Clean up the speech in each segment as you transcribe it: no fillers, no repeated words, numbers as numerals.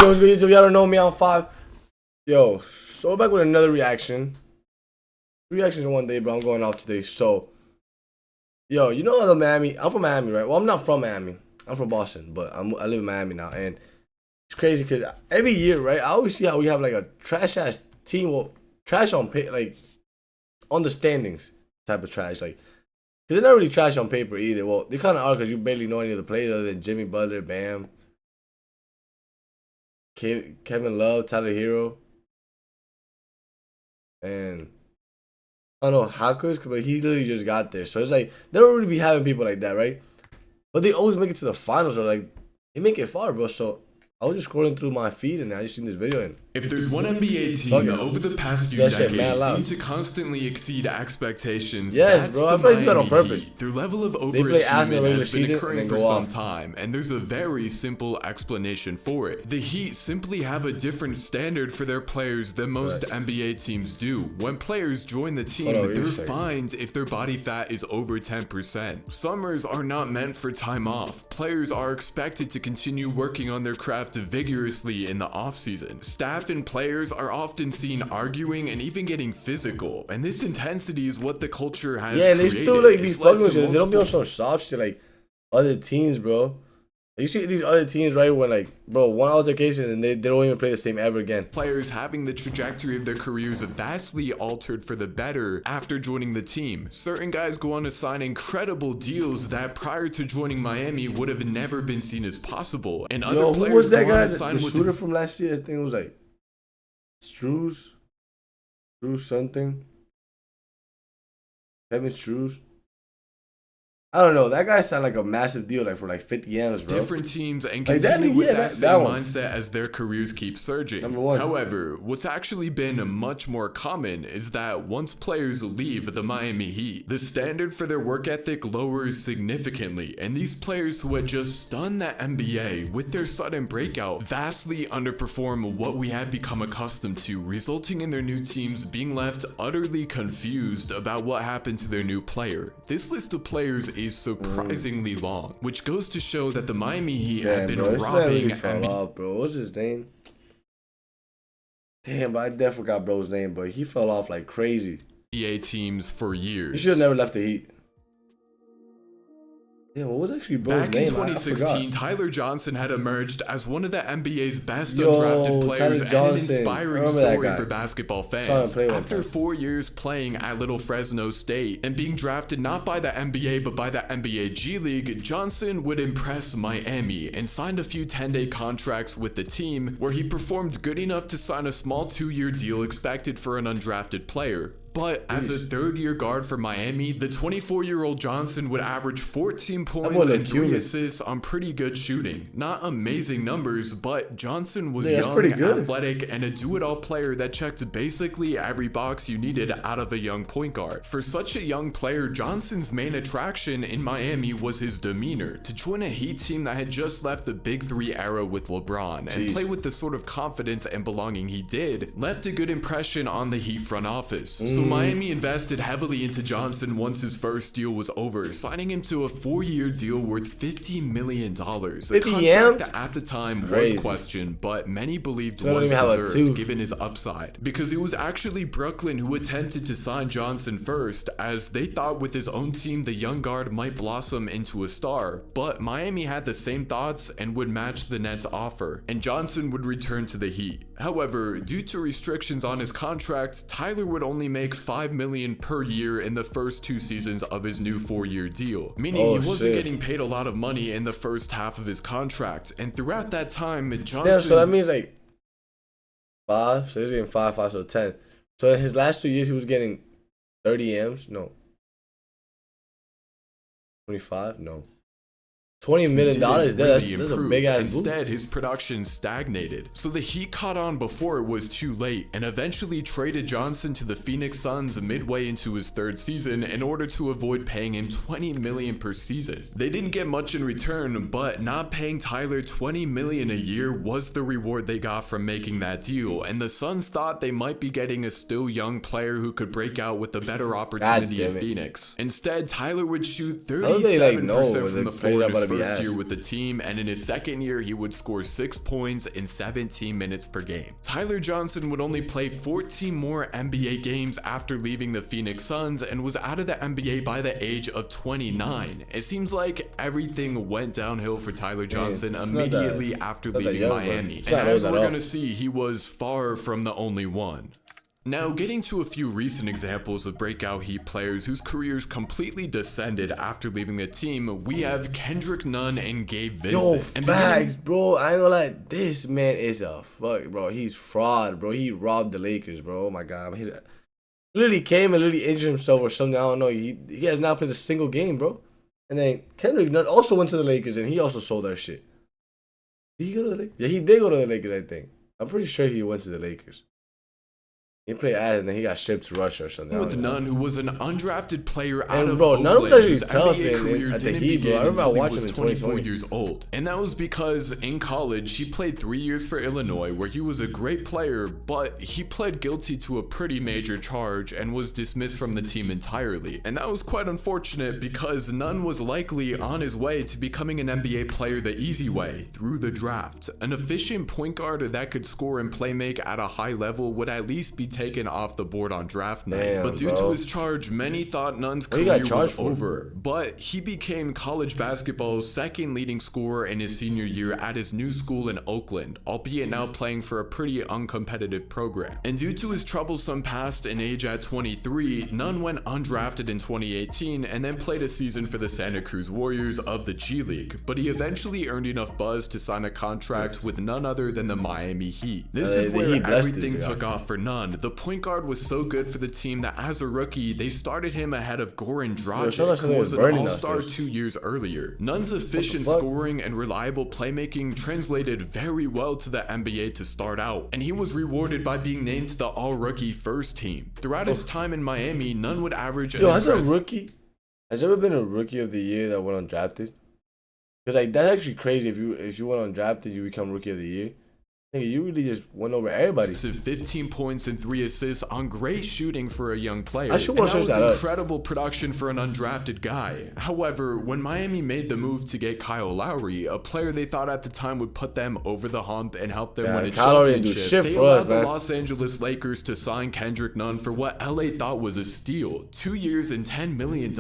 Yo, what's good, YouTube? Y'all don't know me, I'm 5. Yo, so we're back with another reaction. Reactions in one day, bro. I'm going off today. So, yo, you know the Miami? I'm from Miami, right? Well, I'm not from Miami. I'm from Boston, but I live in Miami now. And it's crazy because every year, right, I always see how we have like a trash-ass team. Well, trash on paper, like on the standings type of trash. Like, because they're not really trash on paper either. Well, they kind of are because you barely know any of the players other than Jimmy Butler, Bam, Kevin Love, Tyler Hero, and I don't know, Hackers, but he literally just got there. So it's like, they don't really be having people like that, right? But they always make it to the finals, or like, they make it far, bro. So I was just scrolling through my feed and I just seen this video. And if there's one NBA team that over the past few decades seemed to constantly exceed expectations, yes, bro, I feel like they do that on purpose. Their level of overachievement has been occurring for some time, and there's a very simple explanation for it. The Heat simply have a different standard for their players than most NBA teams do. When players join the team, they're fined if their body fat is over 10%. Summers are not meant for time off. Players are expected to continue working on their craft vigorously in the offseason. Staff and players are often seen arguing and even getting physical, and this intensity is what the culture has created. They still like be fucking with you. They don't be on some soft shit like other teams, bro. You see these other teams, right, when like, bro, one altercation and they don't even play the same ever again. Players having the trajectory of their careers vastly altered for the better after joining the team. Certain guys go on to sign incredible deals that prior to joining Miami would have never been seen as possible. And other players, who was that guy, the shooter from last year? I think it was like Struz something. Kevin Struz. I don't know. That guy sounded like a massive deal, like for like 50 M's, bro. Different teams and continue with that same mindset as their careers keep surging. However, what's actually been much more common is that once players leave the Miami Heat, the standard for their work ethic lowers significantly, and these players who had just stunned the NBA with their sudden breakout vastly underperform what we had become accustomed to, resulting in their new teams being left utterly confused about what happened to their new player. This list of players is surprisingly long, which goes to show that the Miami Heat have been robbing NBA. Bro, what's his name? Damn, I definitely forgot bro's name, but he fell off like crazy. NBA teams for years. He should have never left the Heat. Yeah, what was actually bro's name? Back in 2016, Tyler Johnson had emerged as one of the NBA's best undrafted players and an inspiring story for basketball fans. After 4 years playing at Little Fresno State and being drafted not by the NBA but by the NBA G League, Johnson would impress Miami and signed a few 10-day contracts with the team where he performed good enough to sign a small 2-year deal expected for an undrafted player. But as a third-year guard for Miami, the 24-year-old Johnson would average 14 points and 3 assists on pretty good shooting. Not amazing numbers, but Johnson was young, athletic, and a do-it-all player that checked basically every box you needed out of a young point guard. For such a young player, Johnson's main attraction in Miami was his demeanor. To join a Heat team that had just left the Big Three era with LeBron and play with the sort of confidence and belonging he did, left a good impression on the Heat front office. So Miami invested heavily into Johnson once his first deal was over, signing him to a 4-year deal worth $50 million. A contract that at the time was questioned, but many believed was deserved given his upside. Because it was actually Brooklyn who attempted to sign Johnson first, as they thought with his own team the young guard might blossom into a star. But Miami had the same thoughts and would match the Nets' offer, and Johnson would return to the Heat. However, due to restrictions on his contract, Tyler would only make $5 million per year in the first 2 seasons of his new 4-year deal, meaning he wasn't getting paid a lot of money in the first half of his contract. And throughout that time, Johnson... Yeah, so that means like 5, so he's getting 5, so 10. So in his last 2 years, he was getting 30 M's? No. 25? No. $20 million, that's a big ass move. Instead, his production stagnated. So the Heat caught on before it was too late and eventually traded Johnson to the Phoenix Suns midway into his 3rd season in order to avoid paying him $20 million per season. They didn't get much in return, but not paying Tyler $20 million a year was the reward they got from making that deal, and the Suns thought they might be getting a still young player who could break out with a better opportunity in Phoenix. Instead, Tyler would shoot 37% from the floor in his first year with the team, and in his second year, he would score 6 points in 17 minutes per game. Tyler Johnson would only play 14 more NBA games after leaving the Phoenix Suns and was out of the NBA by the age of 29. It seems like everything went downhill for Tyler Johnson immediately after leaving Miami. And as we're going to see, he was far from the only one. Now, getting to a few recent examples of breakout Heat players whose careers completely descended after leaving the team, we have Kendrick Nunn and Gabe Vincent. Yo, facts, bro. I ain't gonna lie. This man is a fuck, bro. He's fraud, bro. He robbed the Lakers, bro. Oh my god. Literally came and literally injured himself or something. I don't know. He has not played a single game, bro. And then Kendrick Nunn also went to the Lakers and he also sold that shit. Did he go to the Lakers? Yeah, he did go to the Lakers, I think. I'm pretty sure he went to the Lakers. He played ad and then he got shipped to Russia or something. With Nunn, who was an undrafted player out of Oakland, Nunn was actually tough at the Heat, bro. I remember watching him in 24 years old. And that was because in college, he played 3 years for Illinois, where he was a great player, but he pled guilty to a pretty major charge and was dismissed from the team entirely. And that was quite unfortunate because Nunn was likely on his way to becoming an NBA player the easy way, through the draft. An efficient point guard that could score and play make at a high level would at least be taken off the board on draft night. Damn, but due to his charge, many thought Nunn's career was over. But he became college basketball's second leading scorer in his senior year at his new school in Oakland, albeit now playing for a pretty uncompetitive program. And due to his troublesome past and age at 23, Nunn went undrafted in 2018 and then played a season for the Santa Cruz Warriors of the G League. But he eventually earned enough buzz to sign a contract with none other than the Miami Heat. This is where everything took off for Nunn. The point guard was so good for the team that as a rookie, they started him ahead of Goran Dragic, who was an all-star 2 years earlier. Nunn's efficient scoring and reliable playmaking translated very well to the NBA to start out, and he was rewarded by being named to the all-rookie first team. Throughout his time in Miami, Nunn would average... has there ever been a rookie of the year that went undrafted? Because like that's actually crazy. If you went undrafted, you become rookie of the year. You really just went over everybody. 15 points and 3 assists on great shooting for a young player. I should want to search that up. Incredible production for an undrafted guy. However, when Miami made the move to get Kyle Lowry, a player they thought at the time would put them over the hump and help them win a championship, they allowed the Los Angeles Lakers to sign Kendrick Nunn for what LA thought was a steal. 2 years and $10 million.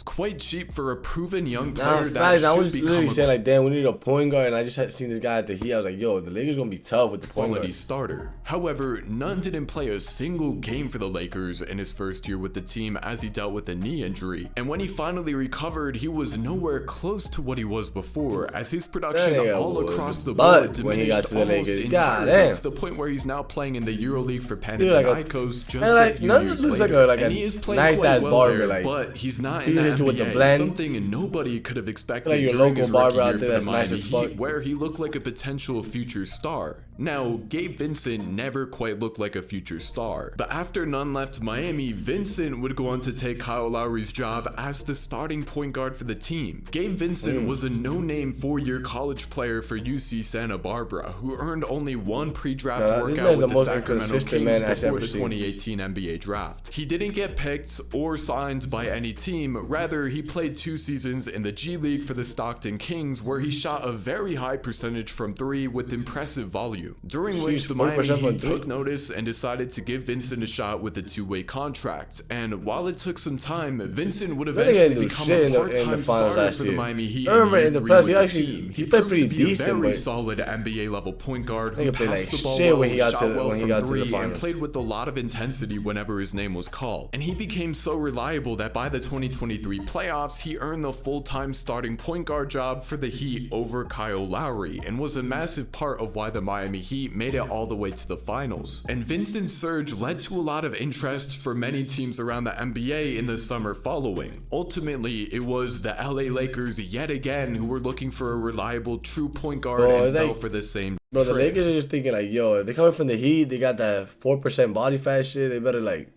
Quite cheap for a proven young player that should I was literally saying like, damn, we need a point guard, and I just had seen this guy at the Heat. I was like, yo, the Lakers gonna be tough with the quality starter. However, Nunn didn't play a single game for the Lakers in his first year with the team as he dealt with a knee injury. And when he finally recovered, he was nowhere close to what he was before, as his production all across the board diminished almost entirely to the point where he's now playing in the EuroLeague for Panathinaikos just a few years later. And he is playing quite well there, but he's not in the NBA, something nobody could have expected during his rookie year for the Miami Heat, where he looked like a potential future star. Now, Gabe Vincent never quite looked like a future star, but after Nunn left Miami, Vincent would go on to take Kyle Lowry's job as the starting point guard for the team. Gabe Vincent was a no-name 4-year college player for UC Santa Barbara, who earned only one pre-draft workout with the Sacramento Kings before the 2018 NBA draft. He didn't get picked or signed by any team, rather he played 2 seasons in the G League for the Stockton Kings, where he shot a very high percentage from 3 with impressive volume. During which the Miami Heat took notice and decided to give Vincent a shot with a 2-way contract. And while it took some time, Vincent would eventually become a part-time starter for the Miami Heat. I remember in the press, he played pretty decent. A very solid NBA level point guard who passed the ball well, shot well from 3, and played with a lot of intensity whenever his name was called. And he became so reliable that by the 2023 playoffs, he earned the full-time starting point guard job for the Heat over Kyle Lowry, and was a massive part of why the Miami Heat made it all the way to the finals. And Vincent's surge led to a lot of interest for many teams around the NBA in the summer following. Ultimately, it was the LA Lakers yet again who were looking for a reliable true point guard and fell for the same trick. The Lakers are just thinking like, yo, if they're coming from the Heat, they got that 4% body fat shit, they better like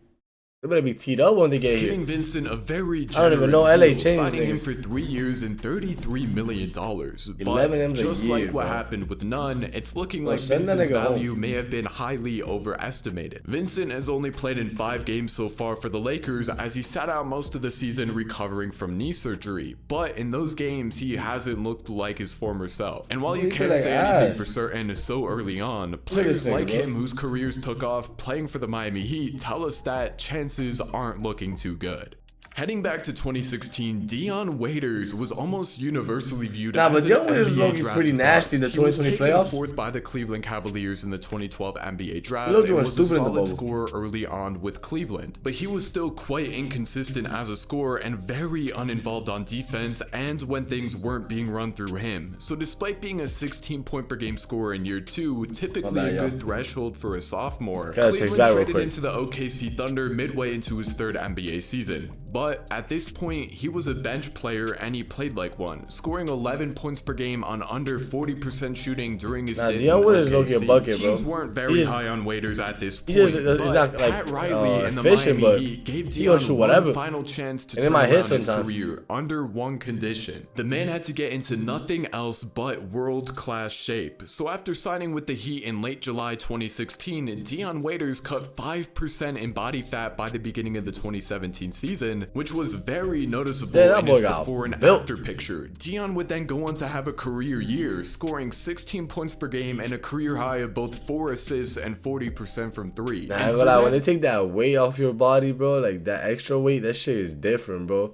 They better be teed up when they get here. Giving Vincent a very generous I don't even know LA deal, changed signing him niggas. for 3 years and $33 million. 11 But M's just a year, like what bro. happened with Nunn, it's looking Bro, like send that Vincent's nigga value home. may have been highly overestimated. Vincent has only played in 5 games so far for the Lakers, as he sat out most of the season recovering from knee surgery. But in those games, he hasn't looked like his former self. And while you can't say anything for certain so early on, players like him whose careers took off playing for the Miami Heat tell us that chances aren't looking too good. Heading back to 2016, Dion Waiters was almost universally viewed as but Dion Waiters NBA looking pretty nasty in the 2020 playoffs. playoffs. Fourth by the Cleveland Cavaliers in the 2012 NBA draft. He looked and was a stupid in the solid bubble. scorer early on with Cleveland, but he was still quite inconsistent as a scorer and very uninvolved on defense and when things weren't being run through him. So despite being a 16 point per game scorer in year 2, typically a good threshold for a sophomore, Cleveland traded him to the OKC Thunder midway into his 3rd NBA season. But at this point, he was a bench player and he played like one, scoring 11 points per game on under 40% shooting during his stint in OKC. Teams weren't very high on Waiters at this point, but Pat Riley and the Miami Heat gave Dion one final chance to turn around his career under one condition. The man had to get into nothing else but world-class shape. So after signing with the Heat in late July 2016, Dion Waiters cut 5% in body fat by the beginning of the 2017 season, which was very noticeable in his before and after picture. Dion would then go on to have a career year, scoring 16 points per game and a career high of both 4 assists and 40% from 3. When they take that weight off your body, bro, like that extra weight, that shit is different, bro.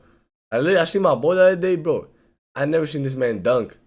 I seen my boy the other day, bro. I never seen this man dunk.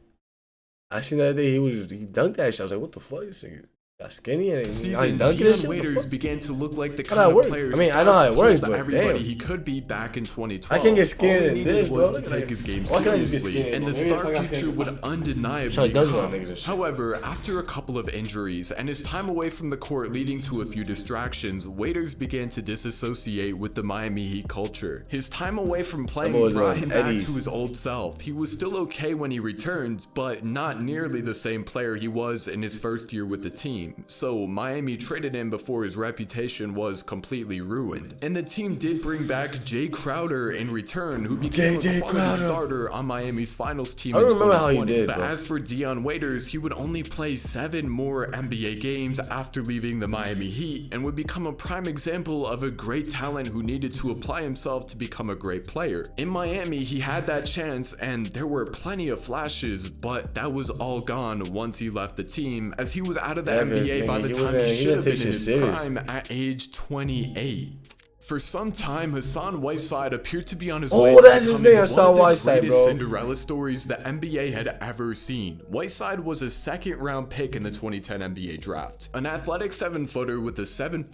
I seen the other day he dunked that shit. I was like, what the fuck, this nigga? Got skinny and Dion Waiters began to look like the kind of player I know how it works, but everybody he could be back in 2012. I can't get skinnier than this, bro. Was to take his game seriously, and the star future would undeniably come. However, after a couple of injuries and his time away from the court leading to a few distractions, Waiters began to disassociate with the Miami Heat culture. His time away from playing brought him back to his old self. He was still okay when he returned, but not nearly the same player he was in his first year with the team. So Miami traded him before his reputation was completely ruined. And the team did bring back Jay Crowder in return, who became a quality starter on Miami's finals team in 2020. But as for Dion Waiters, he would only play 7 more NBA games after leaving the Miami Heat and would become a prime example of a great talent who needed to apply himself to become a great player. In Miami, he had that chance and there were plenty of flashes, but that was all gone once he left the team, as he was out of the NBA by the time he should have been in his prime at age 28. For some time, Hassan Whiteside appeared to be on his way to becoming one of the greatest Cinderella stories the NBA had ever seen. Whiteside was a 2nd-round pick in the 2010 NBA draft. An athletic 7-footer with a 7'7"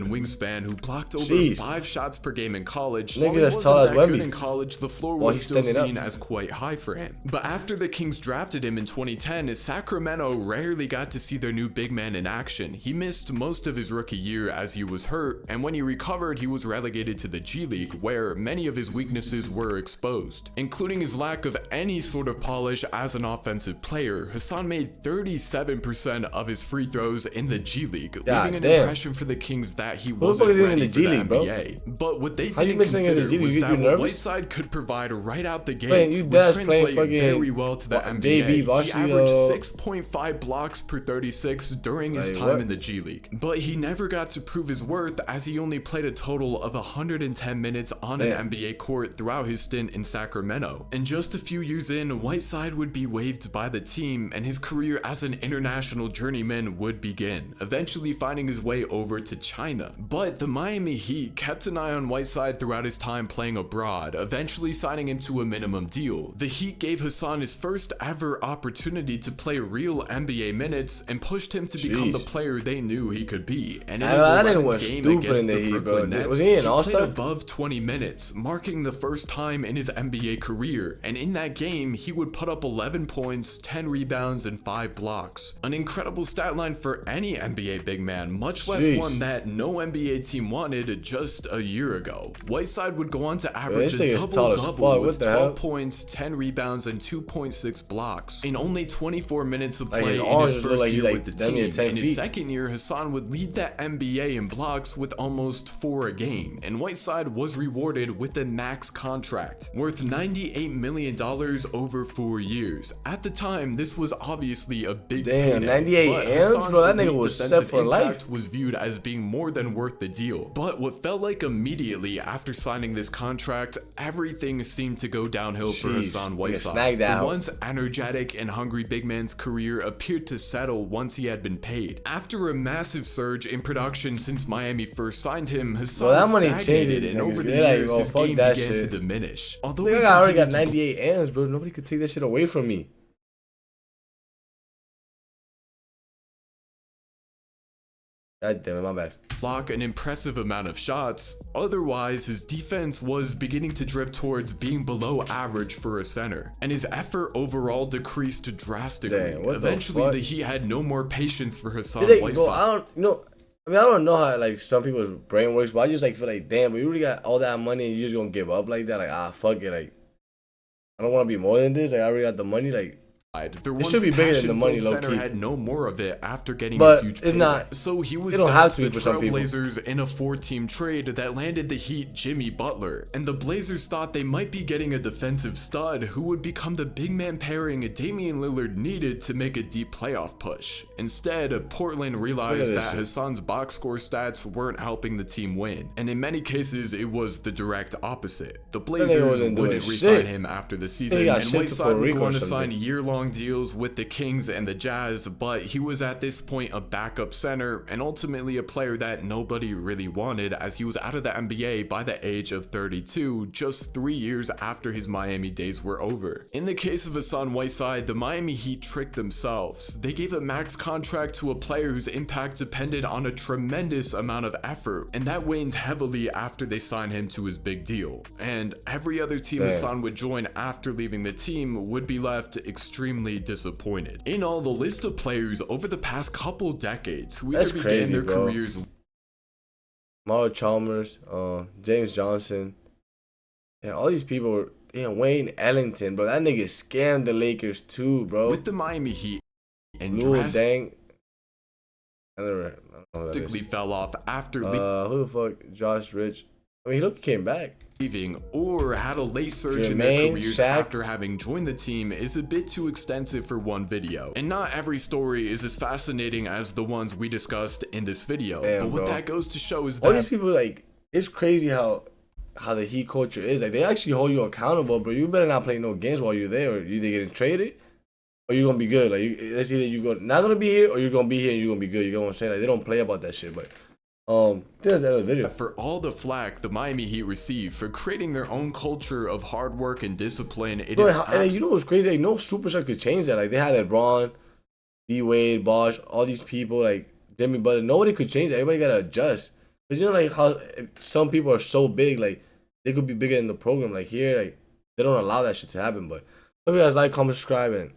wingspan who blocked over 5 shots per game in college. While he wasn't that good in college, the floor was still seen as quite high for him. But after the Kings drafted him in 2010, Sacramento rarely got to see their new big man in action. He missed most of his rookie year as he was hurt, and when he recovered, he was relegated to the G League, where many of his weaknesses were exposed, including his lack of any sort of polish as an offensive player. Hassan made 37% of his free throws in the G League, leaving an impression for the Kings that he wasn't ready for the NBA. But what they didn't consider was that what Whiteside could provide right out the gates would translate very well to the NBA. He averaged 6.5 blocks per 36 during his time in the G League, but he never got to prove his worth, as he only played a total of 110 minutes on an NBA court throughout his stint in Sacramento. And just a few years in, Whiteside would be waived by the team and his career as an international journeyman would begin, eventually finding his way over to China. But the Miami Heat kept an eye on Whiteside throughout his time playing abroad, eventually signing him to a minimum deal. The Heat gave Hassan his first ever opportunity to play real NBA minutes and pushed him to become the player they knew he could be. And in his 11th game against the Brooklyn Nets, he played above 20 minutes, marking the first time in his NBA career, and in that game, he would put up 11 points, 10 rebounds, and 5 blocks. An incredible stat line for any NBA big man, much less one that no NBA team wanted just a year ago. Whiteside would go on to average a double-double with 12 points, 10 rebounds, and 2.6 blocks in only 24 minutes of play in his first year with the team. In his second year, Hassan would lead the NBA in blocks with almost 4 a game, and Whiteside was rewarded with a max contract worth $98 million over 4 years. At the time, this was obviously a big payday, 98 M's, bro. That nigga was set for life. Was viewed as being more than worth the deal. But what felt like immediately after signing this contract, everything seemed to go downhill for Hassan Whiteside. The once energetic and hungry big man's career appeared to settle once he had been paid. After a massive surge in production since Miami first signed him, Hassan stagnated, and over the years his game began to diminish. Although I already got 98 M's, bro. Nobody could take that shit away from me. God damn it, my bad. Block an impressive amount of shots. Otherwise, his defense was beginning to drift towards being below average for a center, and his effort overall decreased drastically. Eventually, the Heat had no more patience for Hassan Whiteside. Bro, I don't know how like some people's brain works, but I just like feel like, damn, but you really got all that money and you just gonna give up like that? Like, fuck it, like I don't want to be more than this. Like I already got the money, like. It should be bigger than the money, low key. Had no more of it after getting his huge payday. Not. So he was it don't have to the be for some people. Trailblazers in a 4-team trade that landed the Heat Jimmy Butler, and the Blazers thought they might be getting a defensive stud who would become the big man pairing Damian Lillard needed to make a deep playoff push. Instead, Portland realized that Hassan's box score stats weren't helping the team win, and in many cases it was the direct opposite. The Blazers wouldn't re-sign him after the season, and Whiteside would go on to sign year-long deals with the Kings and the Jazz, but he was at this point a backup center and ultimately a player that nobody really wanted, as he was out of the NBA by the age of 32, just 3 years after his Miami days were over. In the case of Hassan Whiteside, the Miami Heat tricked themselves. They gave a max contract to a player whose impact depended on a tremendous amount of effort, and that waned heavily after they signed him to his big deal. And every other team Hassan would join after leaving the team would be left extremely disappointed. In all, the list of players over the past couple decades who either began their careers. Mario Chalmers, James Johnson, yeah, all these people were. Wayne Ellington, bro, that nigga scammed the Lakers too, bro. With the Miami Heat, and drastically fell off after. Who the fuck? Josh Rich. I mean, he came back. Leaving or had a late surge in their careers after having joined the team is a bit too extensive for one video, and not every story is as fascinating as the ones we discussed in this video. But what that goes to show is that all these people, like, it's crazy how the Heat culture is. Like, they actually hold you accountable, bro. You better not play no games while you're there, or you're either getting traded or you're gonna be good. Like, it's either you're not gonna be here or you're gonna be here and you're gonna be good. You know what I'm saying? Like, they don't play about that shit, but that's the other video. For all the flack the Miami Heat received for creating their own culture of hard work and discipline, and you know what's crazy? Like, no superstar could change that. Like, they had LeBron, D Wade, Bosh, all these people, like Jimmy Butler. Nobody could change that. Everybody gotta adjust. Cause you know, like how some people are so big, like they could be bigger in the program. Like here, like they don't allow that shit to happen. But hope you guys like, comment, subscribe, and